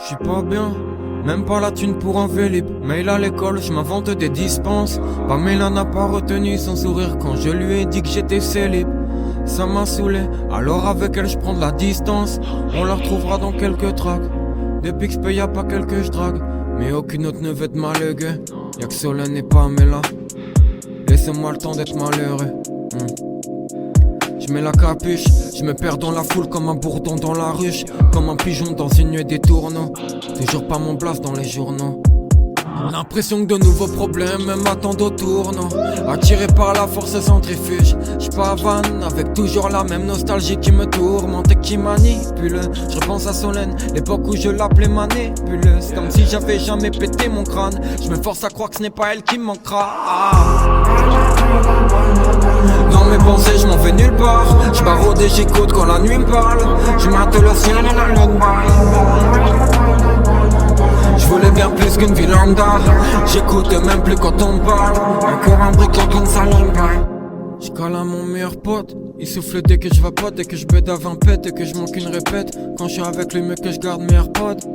J'suis pas bien, même pas la thune pour un Vélib. Mail à l'école, j'm'invente des dispenses. Pamela n'a pas retenu son sourire quand je lui ai dit que j'étais célib. Ça m'a saoulé, alors avec elle j'prends de la distance. On la retrouvera dans quelques tracks. Des pics y'a pas quelques j'drague, mais aucune autre ne veut de malheureux. Y'a que Solène et Pamela. Laissez-moi le temps d'être malheureux. Je mets la capuche, je me perds dans la foule comme un bourdon dans la ruche, comme un pigeon dans une nuée des tourneaux. Toujours pas mon blast dans les journaux. L'impression que de nouveaux problèmes m'attendent au tournant. Attiré par la force centrifuge, j'pavane avec toujours la même nostalgie qui me tourmente et qui manipule. Je repense à Solène, l'époque où je l'appelais manipuleuse. Comme si j'avais jamais pété mon crâne. Je me force à croire que ce n'est pas elle qui me manquera. Dans mes pensées je m'en vais nulle part. Je baraude et j'écoute quand la nuit me parle. Je mate le ciel et la lune baille. Je voulais bien plus qu'une vie lambda. J'écoute même plus quand on me parle. Encore un briquet qui ne s'allume pas. Je cale à mon meilleur pote. Il souffle dès que je vapote, dès que je bête avant pète et que je manque une répète. Quand je suis avec lui mais que je garde mes AirPods.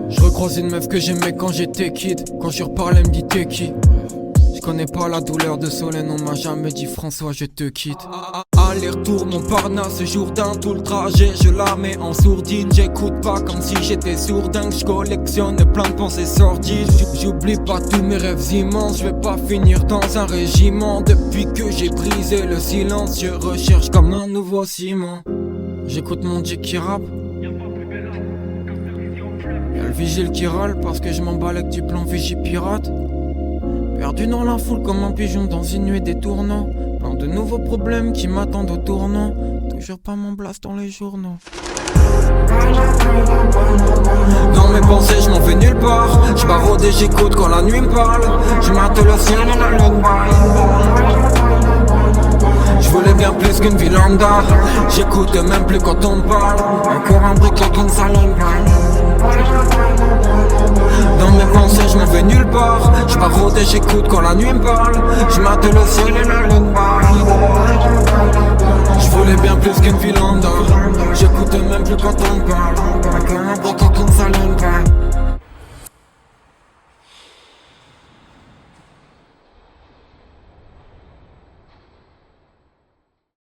Je recroise une meuf que j'aimais quand j'étais kid. Quand je reparle elle me dit t'es qui? Je connais pas la douleur de Solène, on m'a jamais dit François je te quitte. Aller-retour Montparnasse, Jourdain, tout le trajet je la mets en sourdine. J'écoute pas comme si j'étais sourdingue, je collectionne plein de pensées sordides. J'oublie pas tous mes rêves immenses, je vais pas finir dans un régiment. Depuis que j'ai brisé le silence, je recherche comme un nouveau ciment. J'écoute mon Dick qui rappe. Y'a le vigile qui râle parce que je m'emballe avec du plan vigie pirate. Perdu dans la foule comme un pigeon dans une nuée des tournants. Plein de nouveaux problèmes qui m'attendent au tournant. Toujours pas mon blast dans les journaux. Dans mes pensées je m'en vais nulle part. Je baraude et j'écoute quand la nuit me parle. Je mate le ciel et la lune baille. Je voulais bien plus qu'une vie lambda. J'écoute même plus quand on me parle. Encore un briquet qui ne s'allume pas. Dans mes pensées je m'en vais nulle part. Je baraude et j'écoute quand la nuit me parle. Je mate le ciel et la lune baille. Je voulais bien plus qu'une vie lambda. J'écoute même plus quand on me parle. Encore un briquet qui ne s'allume pas.